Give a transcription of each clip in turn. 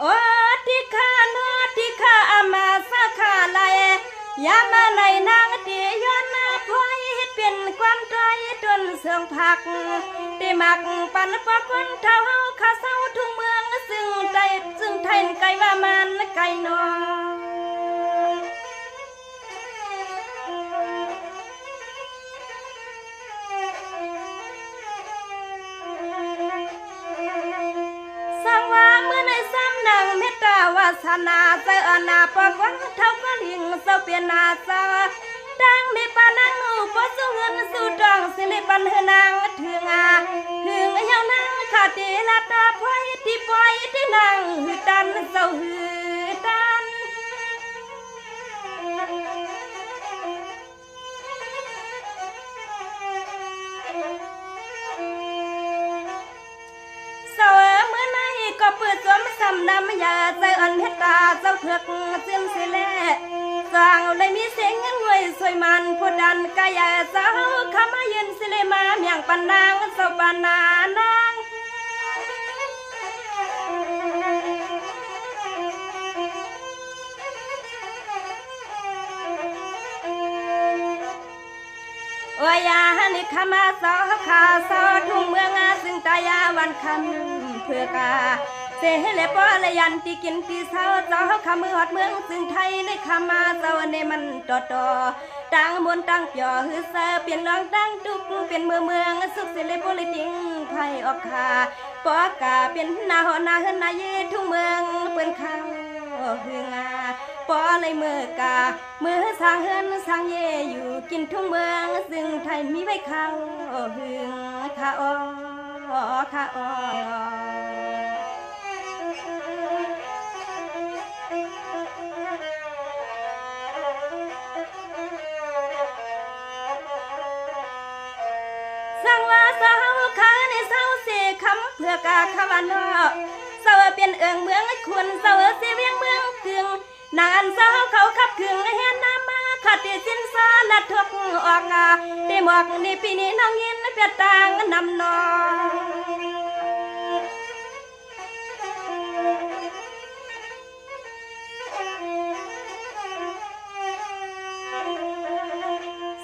โอ้ที่ข้าโนที่ข้าอามาสาขาไลยามาในนางตีย้อนมาพอยเปลี่ยนความใจจนเสื่องผักตีมักปันปะคนเท่าข้าเศร้าทุ่งเมืองซึ่งไทยไกลว่ามันไกลนอสนาเจอนาปะวันเท่าก็ลิงเสเปียนาซาดังมีปานังนูปะสุเงินสู่ดองสิริปันเฮนางถึงถึงเฮานางขาตีลาตาพอยที่ปอยที่นางหือตันเศร้าหือตันก็เปิดสวมซ้ำน้ำยาใจอ่อนเฮตาเจ้าเผือกเสื่อมเสลสร้างเลยมีเสียงเงินรวยสวยมันผู้ดันกายเจ้าข้ามายืนเสลมาเมียงปันนางเจ้าปานานางโอ้ยานิขามาสอขาสอทุ่งเมืองซึ่งตายาวันคำเพื่อกาเสหเลปอละยันตีกินตีเศร้าเจ้าขามือหอดเมืองซึ่งไทยในขามาเจ้าในมันต่อตั้งมนตั้งเปียวฮือเสเปลี่ยนน้องตั้งตุกเป็นเมืองสุขเสเลปอลิติงไผ่ออกขาปอกาเป็นนาหอนาเฮนาเยทุ่งเมืองเปิ้นข้าวฮืองาปอเลยมือกามือสร้างเฮินสร้างเยอยู่กินทุ่งเมืองซึ่งไทยมีไว้ข้าวฮืองข้าอ้อข้าอ้อสังว่าสาวขาในเศร้าเสคำเพื่อกาขวันเศร้าเป็นเอิงเมืองควรเศร้าเสียเวียงเมืองกึ่งนางสาวเขาขับขึงเห็นน้ำมาขัดที่สิ้นสาลัดทุกออกได้หมอกในปีนี้น้องยินเปียตางนำนอ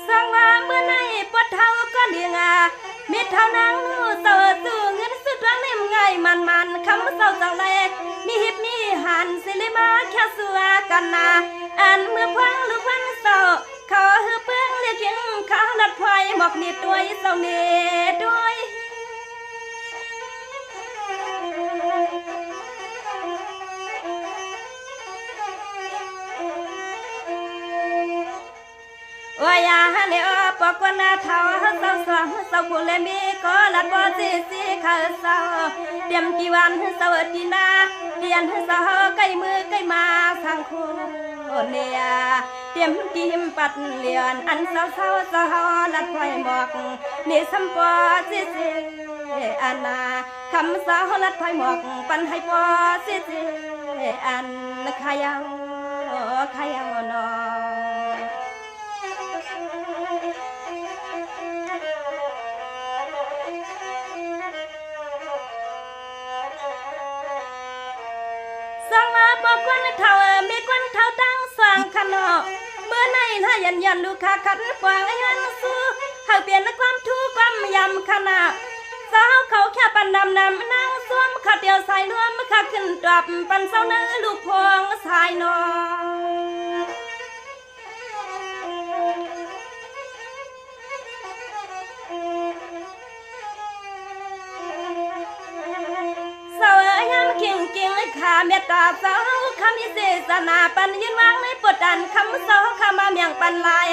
สังว่าเมื่อในปวดเท้าก็เลียงมิเท่านางนูเศร้าสู้เงินสุดรังเล่มไงมันคำเศร้าจังเลยมีหิบมีหันสิลิมาแค่สัวกันนาอันเมื่อพังลูกวันเศร้าเขาหือเปื้องเรียกยังเขาลัดไฟหมอกนิดด้วยเศร้าเนด้วยว่ายาฮันเออปกนาเท้าเศร้าเศร้าผู้เลมีก็ลัดบ่ซีเขาเศร้าเตรียมกี่วันเศร้าตีนาเรียนเศร้าใกล้มือใกล้มาสังคูเนียเตรียมกิมปัดเลียนอันเศร้าลัดไฟหมอกนี่สัมปอซีอันนาคำเศร้าลัดไฟหมอกปันให้ปอซีอันขยันนอสังมาปกวนเท่ามีกวนเท่าตั้งสร้างขนมเมื่อในถ้ายันลูกค้าขัดฟางยันสู้หากเปลี่ยนความทุกข์ความยำขนาดสาวเขาแค่ปันดำนำนางสวมขัดเดียวสายรวมขัดขึ้นดับปันเศร้าเนื้อลูกพวงสายนอข้าเมตตาเศร้าข้ามีเสสนาปันยืนวางในปวดดันคำเศร้าข้ามาเมียงปันลาย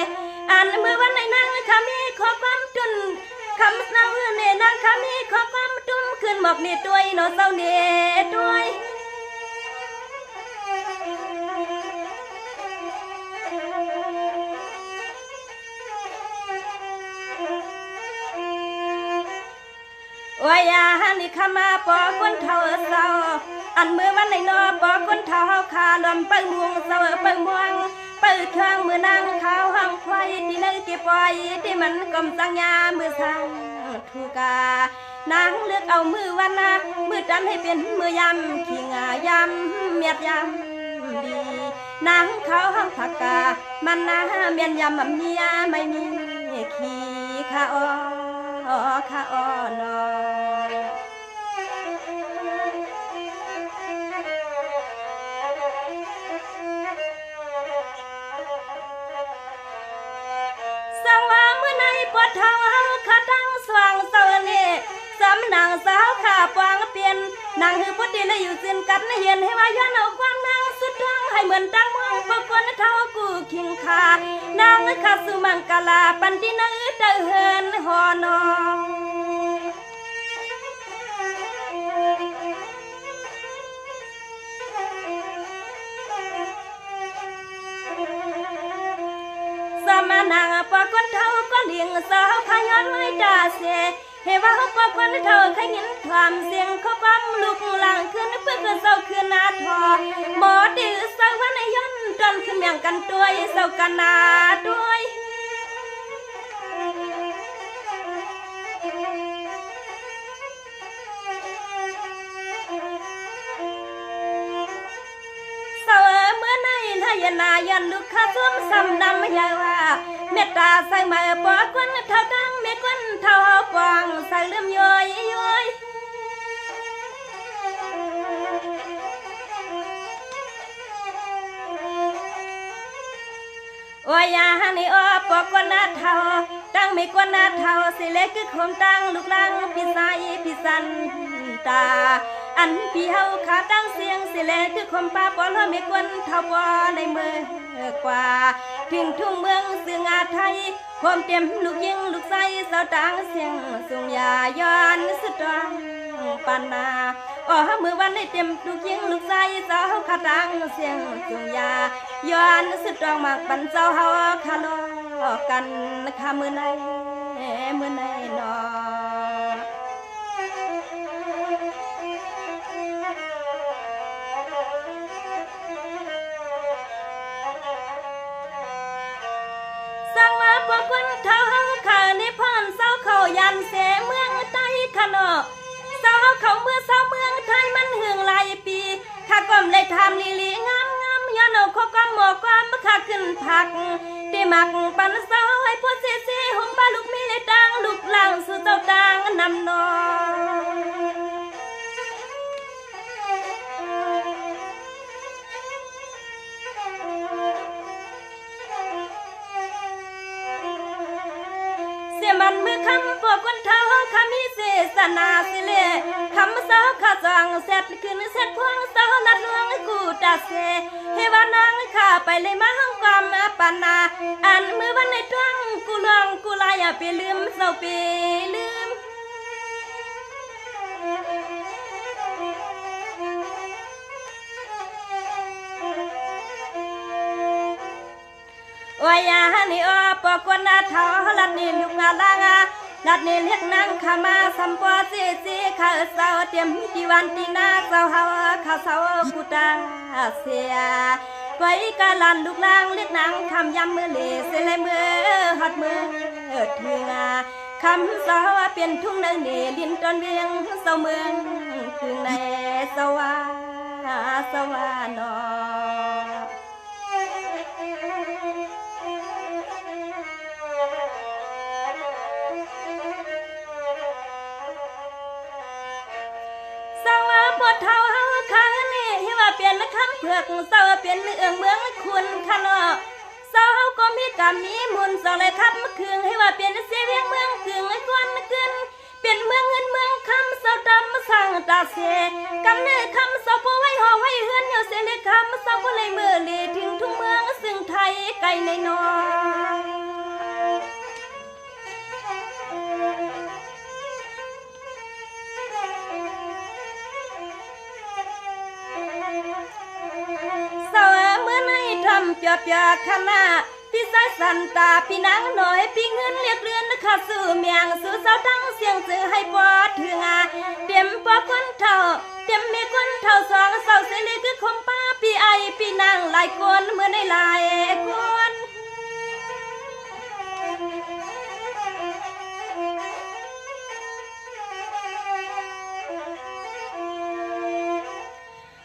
อันมือวันในนั่งข้ามีขอความจุนคำเศร้าเนนั่งข้ามีขอความจุนขึ้นหมอกเนด้วยโนเศร้าเนด้วยวายาฮันนี่ข้ามาปอคนเท่าเศร้าอันมือวันในนอปอคนเท่าขาลมเปิงม่วงเศร้าเปิงม่วงเปิดเครื่องมือนางขาวห้องไฟที่นึกเก็บไว้ที่มันกลมสังยามือสั่งถูกา นางเลือกเอามือวันนามือจันให้เป็นมือยำขี้งายำเมียดยำดีนางเขาห้องผักกามันนาเมียนยำมันเมียไม่มีขี้ข้าอ้อข้าอ้อนอสังว่าเมื่อในปวดเท้าขาตั้งสว่างเสาเล่สำนางสาวขาปวางเปลี่ยนนางหือพุทธิเลยอยู่เส้นกันเห็นให้ว่าย้อนเอาความนางสุดทางให้เหมือนตั้งมองปกวนเท้ากูคิงคานางขาสุมังกลาปันตินาเตเฮินหอนอสมานางปกวนเท้าก็เลี้ยงสาวขย้อนไว้จ่าเสเฮว่าเขาปกวนเท้าขยินความเสียงเขาปั๊มลุกหลังขึ้นเพื่อเศร้าขึ้นนาทอหมอดื้อสาววันย้อนจนขึ้นเมียงกันตัวเศร้ากันนาด้วยเมื่อในทายนายันลูกข้าส้มซ้ำดำยาว่าเมตตาใส่มาปอกคนเท่าดังเมฆคนเท่าปองใส่เลื่อมย้อยย้อยโอ้ยยานี่อ้อปอกคนนาเท่าตั้งเมฆคนนาเท่าสิเล็กคือคมตั้งลูกลังพิสายพิสันตาอันพี่เฮาขาตั้งเสียงสิเลคือคมป้าปอลมีกวนเท่าปอในเมื่อกว่าถึงทุ่งเมืองซึ่งอาไทยความเต็มลูกยิงลูกใสสาวต่างเสียงสุงยาย้อนสุดรังปานาอ๋อมือวันได้เต็มลูกยิงลูกใสสาวขาตั้งเสียงสุงยาย้อนสุดรังมากปันเจ้าเฮาคาลอกันข้ามือในนอสั่งมาพวกคนเท่าข้าในพรเศร้าเขายันเสเมืองใต้ขนอเศร้าเขาเมื่อเศร้าเมืองไทยมันหึงหลายปีข้าก้มเลยทำลีลีงามย้อนเอาข้อก้มหมอกก้มข้าขึ้นผักตีหมักปันเศร้าให้พวกเสียหุ่มปลาลูกมีเลยดังลูกหลังสู่เจ้าดังนำนอมันมือคำพวกคนเท่าคำมีเสสนาสิเลคำสาวข้าจังเสร็จขึ้นเสร็จพวงสาวนัดลวงกูตาเสเฮวานางข้าไปเลยมาห้องความปานาอันมือวันในตวงกูลองกูลายไปลืมเศร้าไปลืมโอ้ยยานี่อ้อปอกวนนาเท้าลัดนี่ลูกงาลางาลัดนี่เรียกนางขามาสัมปอซีข้าเศร้าเตรียมตีวันตีนาเศร้าเฮาข้าเศร้ากูตาเสียไว้กาลันลูกลางเรียกนางคำยำมือเลเสลมือหัดมือถึงคำเศร้าเปลี่ยนทุ่งเนินเนลินตอนเวียงเศร้าเมืองถึงในสวานอปวดเท้าเฮาขานี่เฮว่าเปลี่ยนคำเผือกเศร้าเปลี่ยนเมืองคุณขนอเศร้าเฮาก็มีกรรมมีมุนเศร้าเลยครับเมื่อคืนให้ว่าเปลี่ยนเสียเวียงเมืองคืนไอ้ก้อนเกินเปลี่ยนเมืองเงินเมืองคำเศร้าดำสั่งตาเสกำเนิดคำเศร้าผู้ไว้ห่อไว้เฮือนเหี่ยวเสียเลยคำเศร้าผู้เลยมือเลถึงทุ่งเมืองซึ่งไทยไกลในนอเปียเปียขนาพี่สายสันตาพี่นางหน่อยพี่เงินเรียกเรือนข้าสู่เมียงสู่เสาทั้งเสียงซื้อให้ปอดถึงเต็มปอคนเท่าเต็มมีคนเท่าสองเสาเสลีคือคมป้าพี่ไอพี่นางหลายคนเมื่อในหลายคน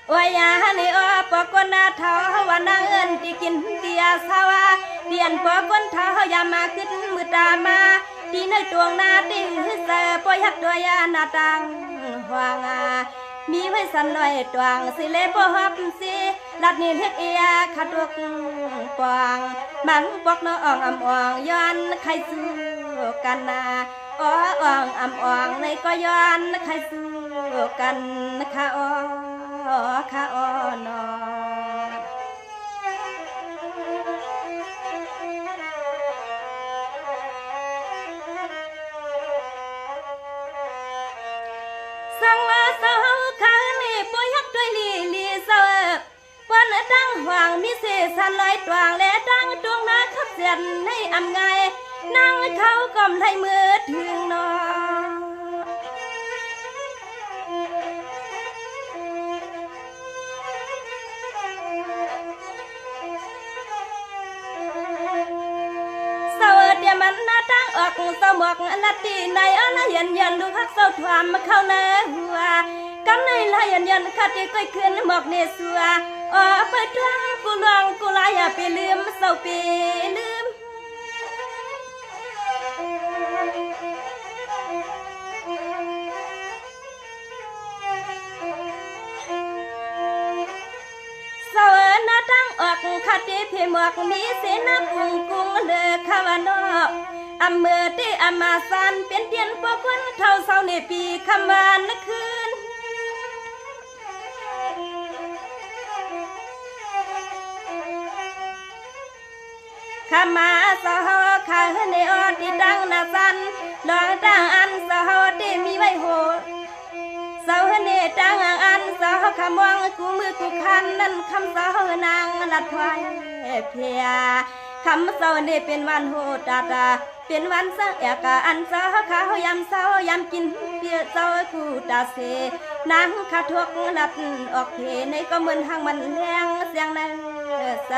โอ้ยยานี่อ้อปอกคนนาเท้าว่านางเอิญที่กินเตียสาวาเตียนปอกคนเท้าอย่ามาขึ้นมือตามาที่ในตวงนาตีเสปอยักตัวยานาตังหวางมีไว้สันหน่อยตวงสิเลปหับสิลัดนี่เล็กเอียขัดวกปองมังปอกน้องอำอ่องย้อนใครสู้กันนาอ้ออ่องอำอ่องในก็ย้อนใครสู้กันค่ะอ้อค่ะอ้อนอสังว่าเศร้าข้านี่ปอยฮักด้วยลีเศร้าวันตั้งห่วงมีเศษสันลอยตวงและตั้งดวงนาขับเสียนให้อำไงนั่งเขาก้มให้มือถึงนอเดี๋ยวมันหน้าตั้งออกเศร้าหมอกนาตีในอะไรยันดูฮักเศร้าทวามมาเข้าในหัวกำในลายยันขัดที่ก้อยขึ้นหมอกเนสัวไปทางกูลองกูลายอย่าไปลืมเศร้าไปลืมเศร้าหน้าตั้งออกขัดที่เพหมอกมีเสนากุ้งเลือขวานอกอำเมื่อที่อำมาสันเป็นเตียนปอคนเท่าเศร้าในปีคำวานนักคืนข้ามาสหข้าในออที่ดังนาสันลองตั้งอันสหที่มีไว้โหเสาเนตั้งอันสหขมองกูมือกูคันนั่นคำสหนางลัดไว้เพียคำเสาเนเป็นวันโหดาเป็นวันสังเอกอันสหข้ายำเสายำกินเปียเสากูตาเสนางข้าทวกลัดออกเพในก็เหมือนหางมันแรงเสียงนั้นเส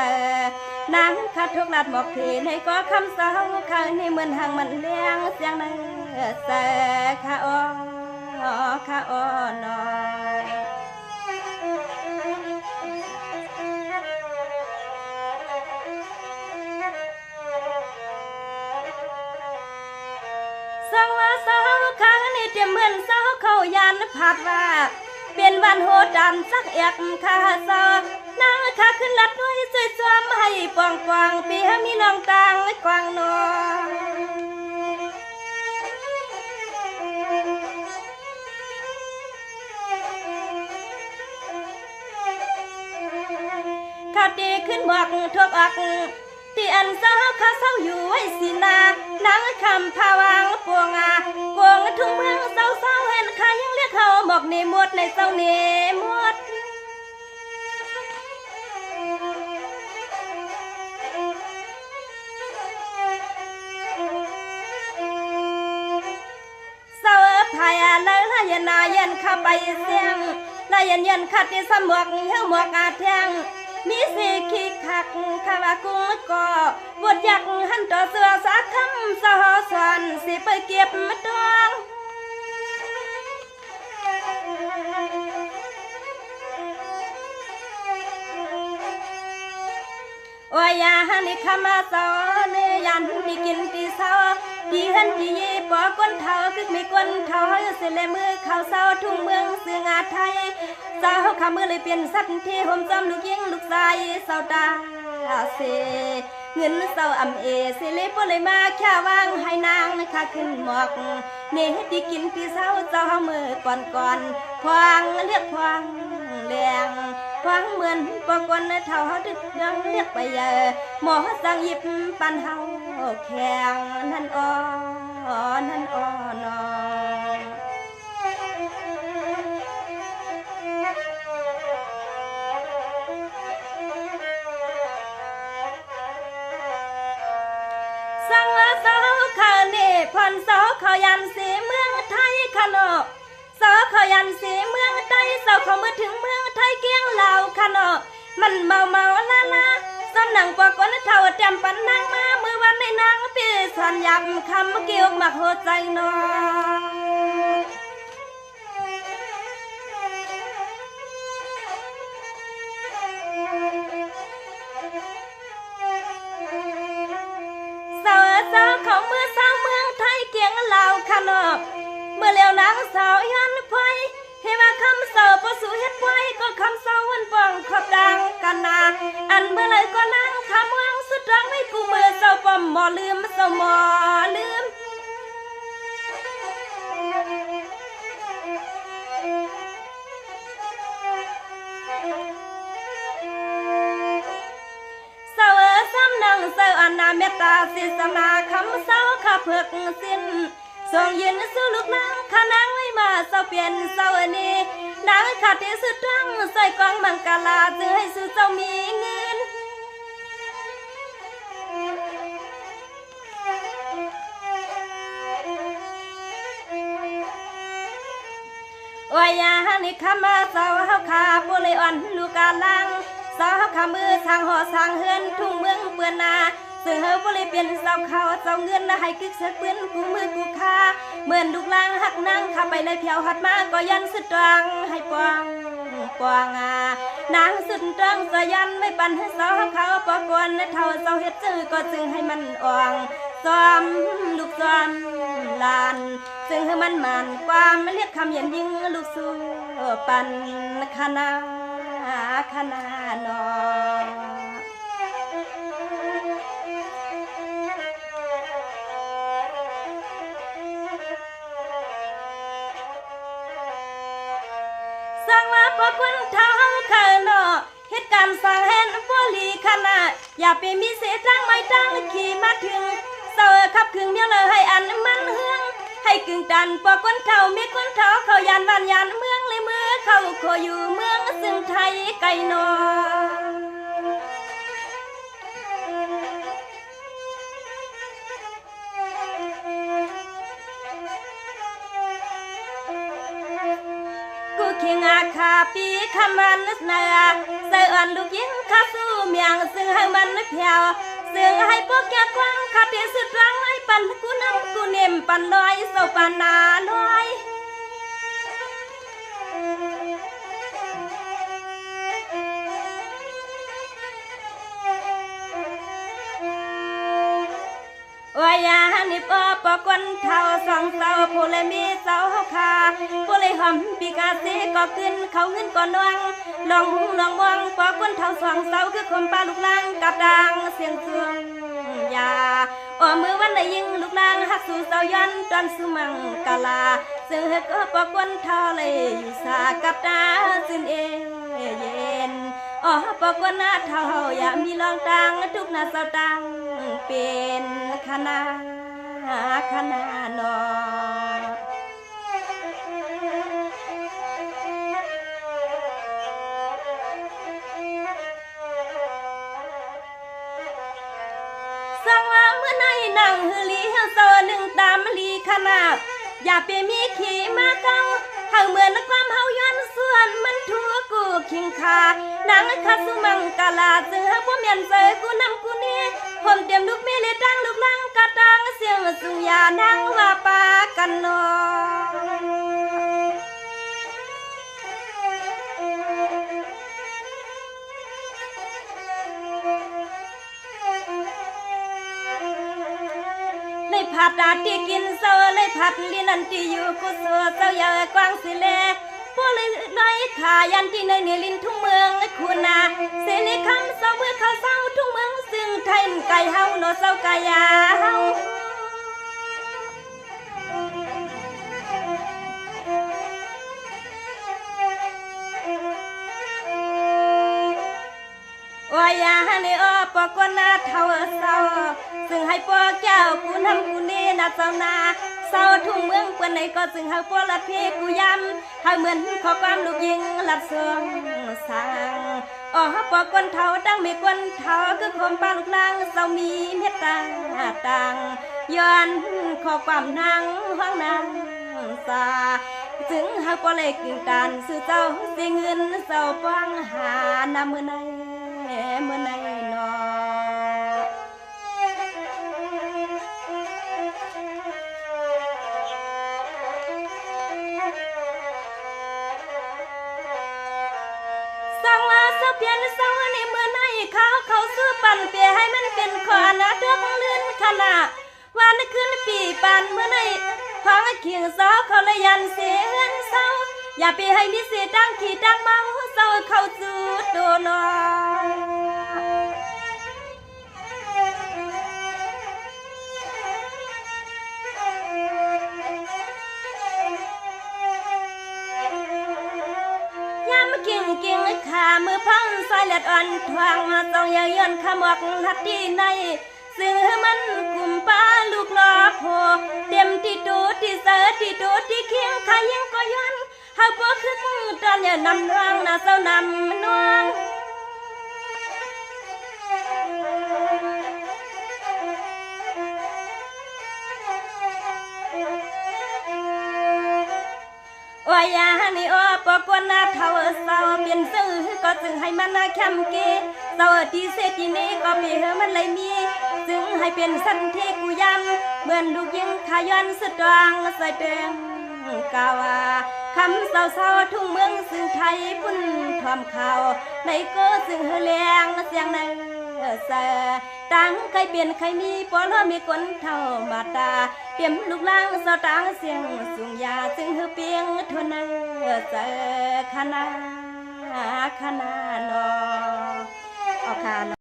นางข้าทวกลัดหมอกเพในก็คำเสาข้าในเหมือนหางมันแรงเสียงนั้นเสข้าอ้อข้าอ้อนอสังว่าเศร้าข้านี่เตรียมเหมือนเศร้าเขายันผัดว่าเป็นวันโหดันสักเอกข้าเศร้านางข้าขึ้นลัดด้วยสวยซ้อมให้ปองกวางปีให้มีน้องตางกวางนอข้าตีขึ้นบอกทุกอักที่อันเศร้าข้าเศร้าอยู่ไว้สินานางคำพาวางปวงกวงทุ่งเมืองเศร้าเห็นข้ายังเรียกเขาหมอกเนมดในเศร้าเนมดเศร้าพายแล้วลายนายันข้าไปเสียงลายันขัดที่สมอกเหี้ยวหมอกอาแทงมีสีขี้คักข้าวกุ้งก็บดยักหันต่อเสือสาคำสหสอนสิไปเก็บมาดองโอ้ยยานี่ข้ามาสอนยันที่กินที่เศร้าที่หันที่ยีปอก้นเท้าคือมีก้นเท้าเสลมือข้าวเศร้าทุ่งเมืองเสืองาไทยเศร้าข้ามือเลยเปลี่ยนสัตว์ที่ห่มจอมลูกยิงลูกชายเศร้าตาเสเงินเศร้าอำเอเสเลปเลยมาแค่วางให้นางนะคะขึ้นหมอกเนที่กินที่เศร้าเจ้ามือก่อนพวงเรียกพวงแรงพวงเหมือนปอกวนเท่าดึกดังเรียกไปหมอสั่งหยิบปันเฮาแข็งนั่นอ้อนั่นอ้อนอสังว่าเศร้าข้าเน่พรเศร้าเขายันสีเมืองไทยขนกเศร้าเขายันสีเมืองไทยเศร้าเขาเมื่อถึงเมืองไทยเกี้ยงลาวขนกมันเมาละสำนังปอกคนเท่าเต็มปันนางมาเมื่อวันในนางปีสัญญาคำเกี่ยวมาหัวใจนอ เลี้ยวนางสาวยันไฟเฮว่าคำเศร้าพอสู่เฮ็ดไว้ก็คำเศร้าวันปองขอบดังกันนาอันเมื่อไรก็นั่งคำวางสุดรังให้กูมือเศร้าปอมหมอลืมเศร้าหมอลืมเศร้าซ้ำนังเศร้าอันนาเมตตาศิสนาคำเศร้าข้าเพิกสิ้นส่งยืนสู้ลูกนางข้านางไม่มาเศร้าเปลี่ยนเศร้าอันนี้นางขาดที่สุดรังใส่กองมังกาลาจะให้สู้เจ้ามีเงินโอ้ยยานี่ข้ามาเศร้าเฮาขาปุเลยอ่อนลูกกาลังเศร้าเฮาขามือทางหอทางเฮือนทุ่งเมืองเปื้อนนาซึ่งเฮาบ่เลยเปลี่ยนเศร้าเขาเจ้าเงินให้กึกเสือปืนกูมือกูคาเหมือนลูกลางหักนางข้าไปเลยเพียวหัดมาก็ยันสุดตรังให้ปองปองนางสุดตรังสยันไม่ปันให้เศร้าเขาปอกวนเท่าเศร้าเฮ็ดจื้อก็จึงให้มันอ่องซ้อมลูกซ้อมลานซึ่งให้มันมันความเรียกคำเย็นยิ่งลูกสู้ปันคณะนอสร้างว่าพอคนเท้าข้าเนาะเหตุการณ์สร้างแห่งบ่ลีขนาดอย่าไปมีเสียจังไม่จังขี่มาถึงเศร้าขับขึงเดียวเลยให้อันมันเฮืองให้กึ่งตันพอคนเท่ามีคนเท่าเขายานบ้านยานเมืองเลยมือเขาโคอยู่เมืองซึ่งไทยไกลนอเคียงอาคาปีขมันนาเสืออ่อนลูกยิงข้าสู้เมียงซึ่งให้มันแผ่วซึ่งให้พวกแกกว้างข้าที่สุดรังให้ปันกูน้ำกูเนียมปันลอยเศร้าปันนาลอยว่ายานิปอปกวนเท่าสองเศร้าผู้เลยมีเศร้าคาผู้เลยหอมปีกาสีก็ขึ้นเขาเงินก่อนนวงลองหุงลองมองปกวนเท่าสองเศร้าคือคมปลาลูกลางกับดังเสียงเฟืองยาอ้อมือวันได้ยิงลูกลางหักสู่เศร้ายันตอนสุมังกาลาซึ่งเฮก็ปกวนเท่าเลยสากับตาสินเย็นอ๋อปกวนเท่าอย่ามีลองตังทุกนาเศร้าตังเป็นคณะนอสังว่าเมื่อในนั่งฮือลีเฮาโซหนึ่งตามลีขนาดอย่าไปมีขี่มาเก้าเฮาเหมือนความเฮาย้อนส่วนมันทั่วกูคิงคานางคาสุมังกาลาเสือพวกเมียนเสยกูนำกูนี่ผมเตรียมลูกเมเลตังลูกลังกะตังเสียงสุญญานังว่าปากันนอเลยผัดที่กินเศร้าเลยผัดลินันที่อยู่กุศลเศร้าอย่ากวางสิเลพวกเลยน้อยขายันที่ในเนลินทุ่งเมืองคุณนาเสนีคำเศร้าเมื่อเขาเศร้าทุ่งเมืองซึ่งไทยไก่เฮาโนเศร้าไก่ยาเฮาว่ายาในอ้อปกวนนาเท่าเศร้าซึ่งให้พวกเจ้ากูนำกูนี่นาเจ้านาเศร้าทุ่งเมืองเปื่อนในก็ซึ่งให้พวกลัดพี่กูย้ำให้เหมือนขอความลูกยิงลัดเสืองสางอ๋อปกวนเท่าตั้งมีกวนเท่าคือคมปลาลูกนางเศร้ามีเมตตาต่างย้อนขอความนางห้องนางสาถึงให้พวกเล็กกิ่งตานสื่อเจ้าสิเงินเศร้าฟังหานาเมื่อในนอสังว่าเสเพียนเศร้าในเมื่อในเขาซื้อปั่นเปียให้มันเป็นขอนะเดือกลื่นขนาดวันขึ้นปีปานเมื่อใน พังเคียงสาวเขาเลยยันเสียนเศร้าอย่าไปให้มีเสียดังขี้ดังเมาเศร้าเข้าสู่ตัวนอยามเก่งขามือพังสายเลือดอ่อนทวงต้องอย่าย้อนขมอกทัดที่ในซึ่งมันกุมป้าลูกหลอโพเต็มที่ตูที่เสือที่ตูที่เคียงขายังก็ย้อนเฮาบ่คือตอนอย่านำนวงน่ะเศร้านำนวงว่ายานี่อ้อปกวนนาเท่าเศร้าเปลี่ยนซื้อก็จึงให้มันน่าแคมเกเศร้าที่เศรษฐีนี้ก็มีเฮมันเลยมีจึงให้เป็นสันที่กูยำเหมือนลูกยิงขย้อนสุดดวงใส่เปงกาวาคำเศร้าทุ่งเมืองซึ่งไทยพุ่นทอมข่าวในก็ซึ่งเฮแรงเสียงในเสตังใครเปลี่ยนใครมีปอลมีคนเท่าบาตาเตรียมลูกล่างเสาตังเสียงสูงยาจึงเฮเปียงทนเสคณะนอเอาคาน